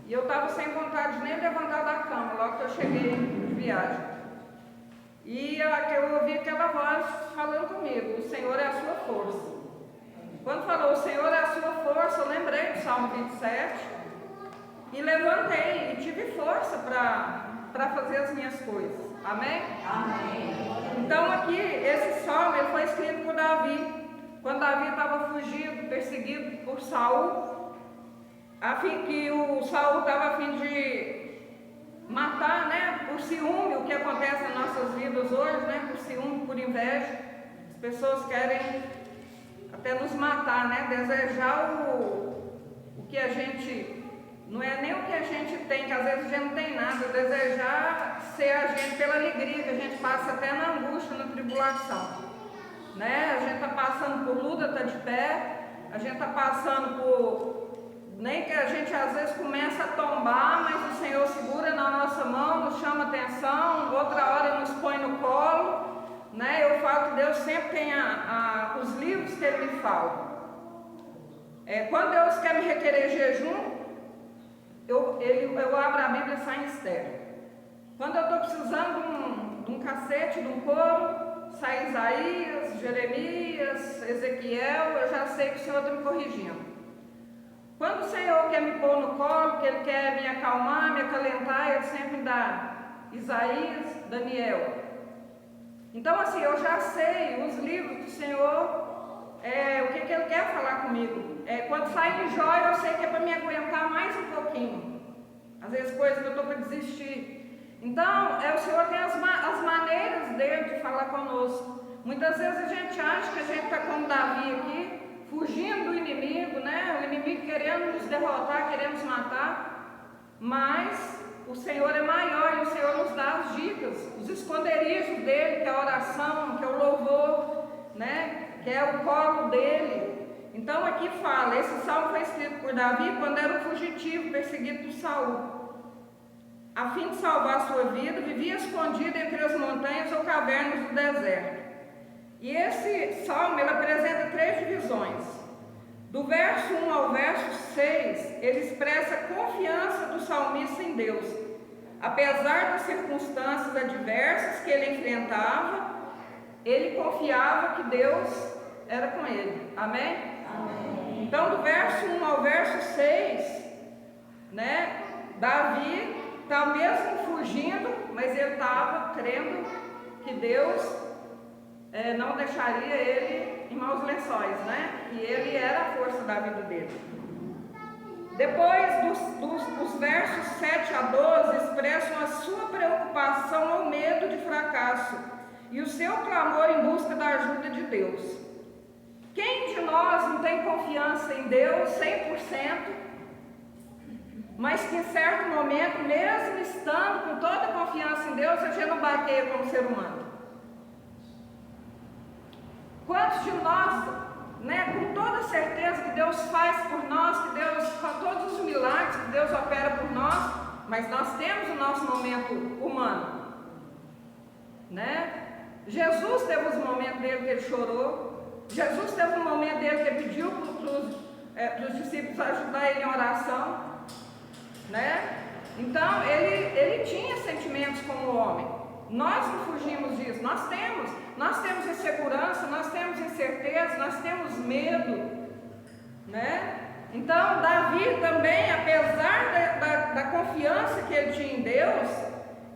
E eu estava sem vontade de nem levantar da cama, logo que eu cheguei de viagem. E eu ouvi aquela voz falando comigo: o Senhor é a sua força. Quando falou o Senhor é a sua força, eu lembrei do Salmo 27 e levantei e tive força para fazer as minhas coisas. Amém? Amém. Então aqui, esse salmo ele foi escrito por Davi, quando Davi estava fugido, perseguido por Saul, a fim que o Saul estava a fim de matar, né, por ciúme, o que acontece nas nossas vidas hoje, né, por ciúme, por inveja. As pessoas querem até nos matar, né, desejar o que a gente, não é nem o que a gente tem, que às vezes a gente não tem nada, desejar ser a gente pela alegria que a gente passa até na angústia, na tribulação, né, a gente está passando por luta, está de pé, a gente está passando por, nem que a gente às vezes começa a tombar, mas o Senhor segura na nossa mão, nos chama atenção, outra hora nos põe no colo, né? Eu falo que Deus sempre tem os livros que Ele me fala. Quando Deus quer me requerer jejum, eu abro a Bíblia e saio em estéreo. Quando eu estou precisando de um cacete, de um couro, sai Isaías, Jeremias, Ezequiel, eu já sei que o Senhor está me corrigindo. Quando o Senhor quer me pôr no colo, que Ele quer me acalmar, me acalentar, Ele sempre dá Isaías, Daniel. Então assim, eu já sei os livros do Senhor, o que Ele quer falar comigo. Quando sai em Jó, eu sei que é para me aguentar mais um pouquinho. Às vezes coisas que eu estou para desistir. Então, o Senhor tem as maneiras dele de falar conosco. Muitas vezes a gente acha que a gente está como Davi aqui, fugindo do inimigo, né? O inimigo querendo nos derrotar, querendo nos matar, mas o Senhor é maior e o Senhor nos dá as dicas, os esconderijos dele, que é a oração, que é o louvor, né? Que é o colo dele. Então aqui fala, esse salmo foi escrito por Davi quando era um fugitivo, perseguido por Saul. A fim de salvar a sua vida, vivia escondido entre as montanhas ou cavernas do deserto. E esse salmo, ele apresenta 3 divisões. Do verso 1 ao verso 6, ele expressa a confiança do salmista em Deus. Apesar das circunstâncias adversas que ele enfrentava, ele confiava que Deus era com ele. Amém? Amém. Então, do verso 1 ao verso 6, né, Davi está mesmo fugindo, mas ele estava crendo que Deus não deixaria ele em maus lençóis, né? E ele era a força da vida dele. Depois dos versos 7 a 12 expressam a sua preocupação ou medo de fracasso e o seu clamor em busca da ajuda de Deus. Quem de nós não tem confiança em Deus 100%, mas que em certo momento, mesmo estando com toda a confiança em Deus, a gente não bateia como ser humano? Quantos de nós, né, com toda certeza que Deus faz por nós, que Deus, com todos os milagres que Deus opera por nós, mas nós temos o nosso momento humano, né? Jesus teve os momentos dele que ele chorou, Jesus teve um momento dele que ele pediu para os discípulos ajudar ele em oração, né? Então ele tinha sentimentos como homem. Nós não fugimos disso, nós temos insegurança, nós temos incerteza, nós temos medo, né? Então Davi também, apesar da confiança que ele tinha em Deus,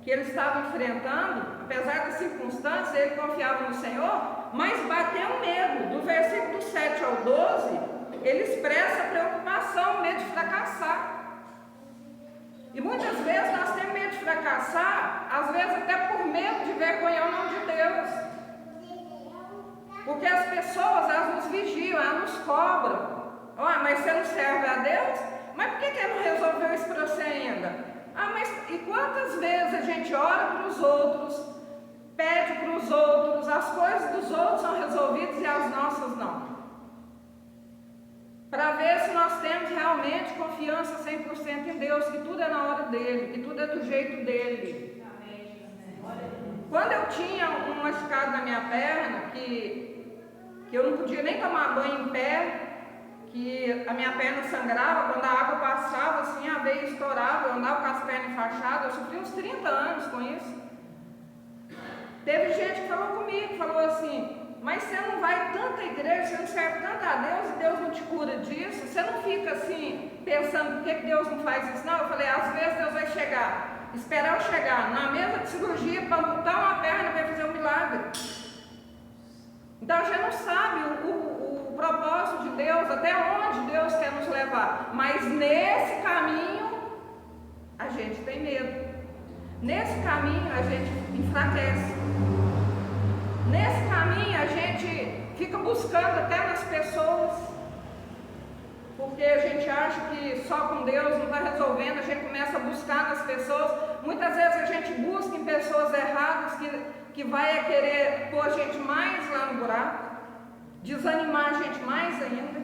que ele estava enfrentando, apesar das circunstâncias, ele confiava no Senhor, mas bateu um medo. Do versículo 7 ao 12, ele expressa a preocupação, medo de fracassar. E muitas vezes nós temos medo de fracassar, às vezes até por medo de vergonhar o nome de Deus. Porque as pessoas, elas nos vigiam, elas nos cobram. Mas você não serve a Deus? Mas por que ele não resolveu isso para você ainda? Mas e quantas vezes a gente ora para os outros, pede para os outros, as coisas dos outros são resolvidas e as nossas não? Para ver se nós temos realmente confiança 100% em Deus, que tudo é na hora dele, que tudo é do jeito dele. Quando eu tinha um machucado na minha perna, que eu não podia nem tomar banho em pé, que a minha perna sangrava, quando a água passava assim, a veia estourava, eu andava com as pernas enfaixadas, eu sofri uns 30 anos com isso. Teve gente que falou comigo, falou assim, mas você não vai tanta igreja, você não serve tanto a Deus e Deus não te cura disso? Você não fica assim, pensando por que Deus não faz isso? Não, eu falei, às vezes Deus vai chegar, esperar eu chegar na mesa de cirurgia para amputar uma perna para fazer um milagre. Então a gente não sabe o propósito de Deus, até onde Deus quer nos levar, mas nesse caminho a gente tem medo, nesse caminho a gente enfraquece, nesse caminho a gente fica buscando até nas pessoas, porque a gente acha que só com Deus não está resolvendo, a gente começa a buscar nas pessoas, muitas vezes a gente busca em pessoas erradas que vai querer pôr a gente mais lá no buraco, desanimar a gente mais ainda.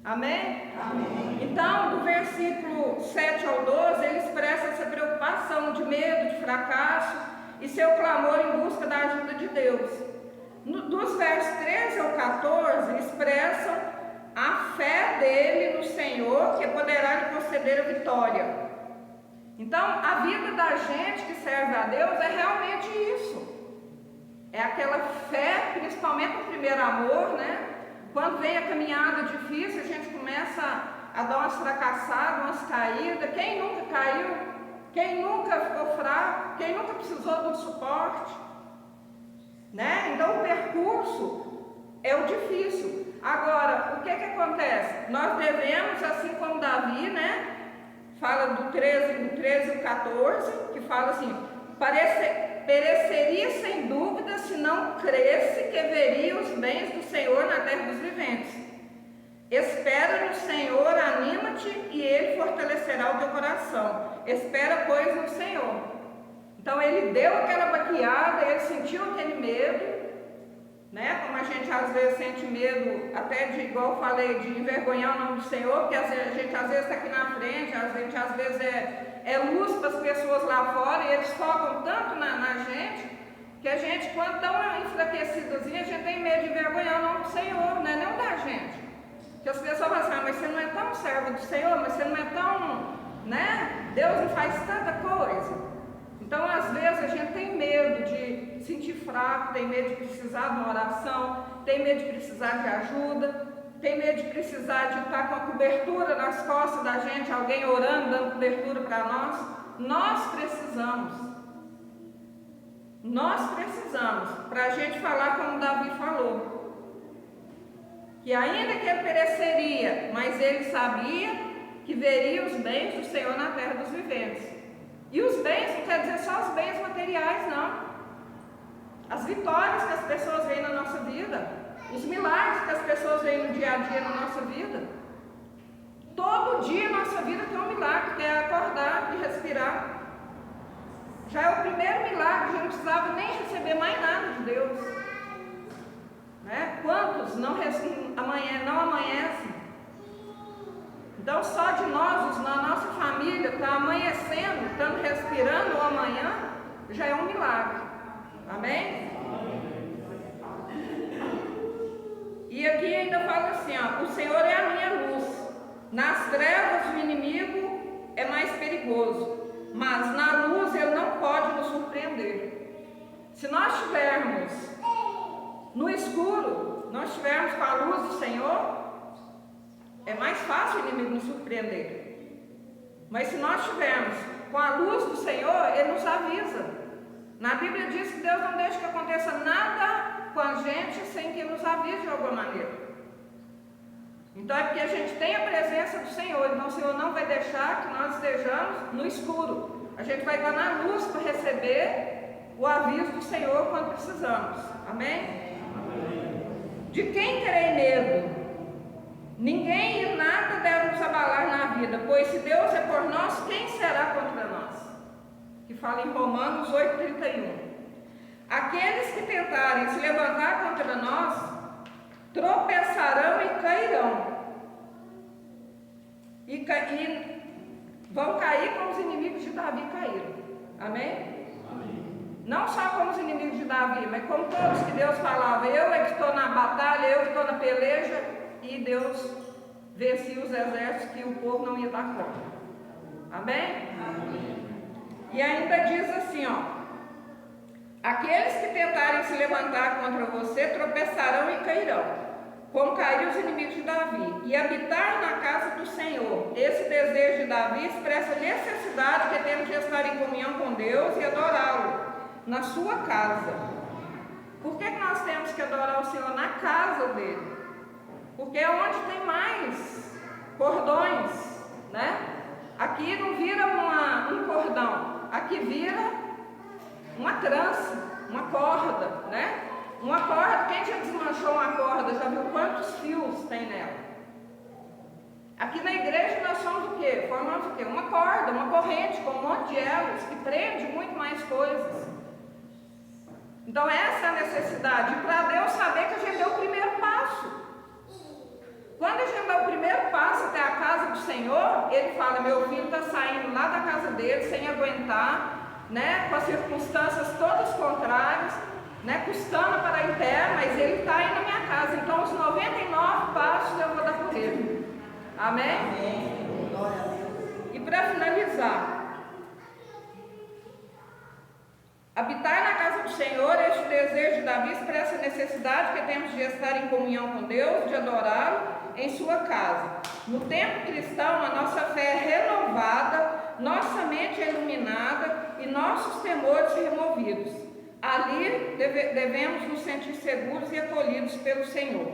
Amém? Amém. Então, do versículo 7 ao 12, ele expressa essa preocupação de medo, de fracasso e seu clamor em busca da ajuda de Deus. Dos versos 13 ao 14, expressam a fé dele no Senhor, que poderá lhe conceder a vitória. Então, a vida da gente que serve a Deus é realmente isso. É aquela fé, principalmente o primeiro amor, né? Quando vem a caminhada difícil, a gente começa a dar umas fracassadas, umas caídas. Quem nunca caiu? Quem nunca ficou fraco? Quem nunca precisou de um suporte? Né? Então, o percurso é o difícil. Agora, o que acontece? Nós devemos, assim como Davi, né? Fala do 13 ao 14, que fala assim, pereceria sem dúvida se não cresce que veria os bens do Senhor na terra dos viventes. Espera no Senhor, anima-te e Ele fortalecerá o teu coração. Espera, pois, no Senhor. Então ele deu aquela baqueada, ele sentiu aquele medo, né? Como a gente às vezes sente medo, até de, igual eu falei, de envergonhar o nome do Senhor, porque a gente às vezes está aqui na frente, a gente às vezes é luz para as pessoas lá fora, e eles focam tanto na gente, que a gente, quando dá uma enfraquecidazinha, a gente tem medo de envergonhar o nome do Senhor, né? Não da gente. Que as pessoas falam assim, mas você não é tão servo do Senhor, mas você não é tão, né? Deus não faz tanta coisa. Então, às vezes, a gente tem medo de sentir fraco, tem medo de precisar de uma oração, tem medo de precisar de ajuda, tem medo de precisar de estar com a cobertura nas costas da gente, alguém orando, dando cobertura para nós. Nós precisamos, para a gente falar como Davi falou, que ainda que ele pereceria, mas ele sabia que veria os bens do Senhor na terra dos viventes. E os bens não quer dizer só os bens materiais, não. As vitórias que as pessoas veem na nossa vida, os milagres que as pessoas veem no dia a dia na nossa vida. Todo dia na nossa vida tem um milagre, que é acordar e respirar. Já é o primeiro milagre, a gente não precisava nem receber mais nada de Deus. Né? Quantos não amanhecem? Então, só de nós, na nossa família, está amanhecendo, estando respirando o amanhã, já é um milagre. Amém? E aqui ainda fala assim, ó, o Senhor é a minha luz. Nas trevas o inimigo é mais perigoso, mas na luz ele não pode nos surpreender. Se nós estivermos no escuro, nós estivermos com a luz do Senhor, é mais fácil o inimigo nos surpreender. Mas se nós estivermos com a luz do Senhor, Ele nos avisa. Na Bíblia diz que Deus não deixa que aconteça nada com a gente sem que Ele nos avise de alguma maneira. Então é porque a gente tem a presença do Senhor. Então o Senhor não vai deixar que nós estejamos no escuro. A gente vai estar na luz para receber o aviso do Senhor quando precisamos. Amém? De quem terei medo? Ninguém e nada deve nos abalar na vida, pois se Deus é por nós, quem será contra nós? Que fala em Romanos 8,31. Aqueles que tentarem se levantar contra nós, tropeçarão e cairão. E vão cair como os inimigos de Davi caíram. Amém? Não só como os inimigos de Davi, mas como todos que Deus falava, eu é que estou na batalha, eu que estou na peleja. e Deus vencia os exércitos que o povo não ia dar conta. Amém? Amém. E ainda diz assim, ó: aqueles que tentarem se levantar contra você tropeçarão e cairão, como caíram os inimigos de Davi. E habitar na casa do Senhor, esse desejo de Davi expressa a necessidade que temos de estar em comunhão com Deus e adorá-lo na sua casa. Por que nós temos que adorar o Senhor na casa dele? Porque é onde tem mais cordões, né? Aqui não vira um cordão, aqui vira uma trança, uma corda, né? Uma corda, quem já desmanchou uma corda, já viu quantos fios tem nela? Aqui na igreja nós somos o quê? Formamos o quê? Uma corda, uma corrente com um monte de elos que prende muito mais coisas. Então essa é a necessidade, para Deus saber que a gente deu o primeiro passo. Quando a gente dá o primeiro passo até a casa do Senhor, Ele fala: meu filho está saindo lá da casa dele sem aguentar, né, com as circunstâncias todas contrárias, né, custando para a terra, mas ele está aí na minha casa. Então os 99 passos eu vou dar por ele. Amém? Amém. E para finalizar, habitar na casa do Senhor, este desejo de Davi expressa a necessidade que temos de estar em comunhão com Deus, de adorá-lo em sua casa. No tempo cristão, a nossa fé é renovada, nossa mente é iluminada e nossos temores removidos. Ali devemos nos sentir seguros e acolhidos pelo Senhor.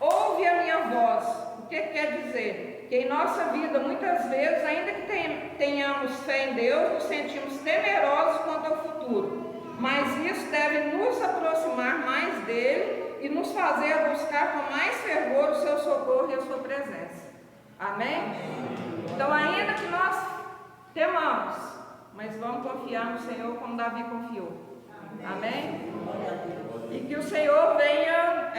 Ouve a minha voz. O que quer dizer? Que em nossa vida, muitas vezes, ainda que tenhamos fé em Deus, nos sentimos temerosos quanto ao futuro. Mas isso deve nos aproximar mais dele e nos fazer buscar com mais fervor o seu socorro e a sua presença. Amém? Então, ainda que nós temamos, mas vamos confiar no Senhor como Davi confiou. Amém? E que o Senhor venha...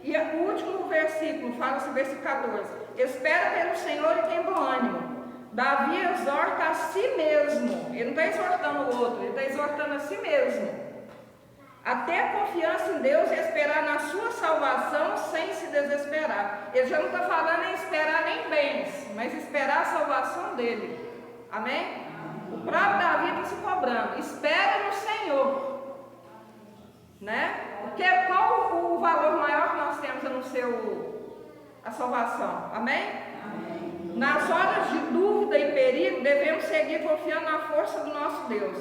E o último versículo, fala-se versículo 14: espera pelo Senhor e tem bom ânimo. Davi exorta a si mesmo. Ele não está exortando o outro, ele está exortando a si mesmo a ter confiança em Deus e esperar na sua salvação sem se desesperar. Ele já não está falando em esperar nem bens, mas esperar a salvação dele. Amém? O próprio Davi está se cobrando: espera no Senhor, né? Porque qual o valor maior que nós temos a não ser a salvação? Amém? Amém? Nas horas de dúvida e perigo, devemos seguir confiando na força do nosso Deus.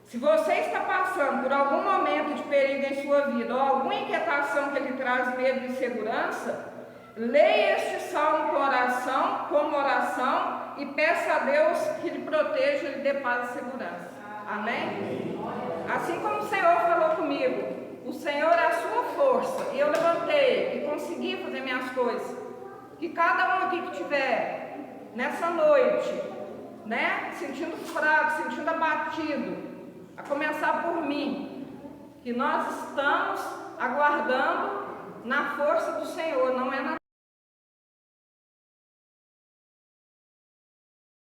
Se você está passando por algum momento de perigo em sua vida, ou alguma inquietação que lhe traz medo e insegurança, leia este salmo como oração e peça a Deus que lhe proteja e lhe dê paz e segurança. Amém? Assim como o Senhor falou comigo: o Senhor é a sua força, e eu levantei e consegui fazer minhas coisas. Que cada um aqui que estiver nessa noite, né, sentindo fraco, sentindo abatido, a começar por mim, que nós estamos aguardando na força do Senhor, não é na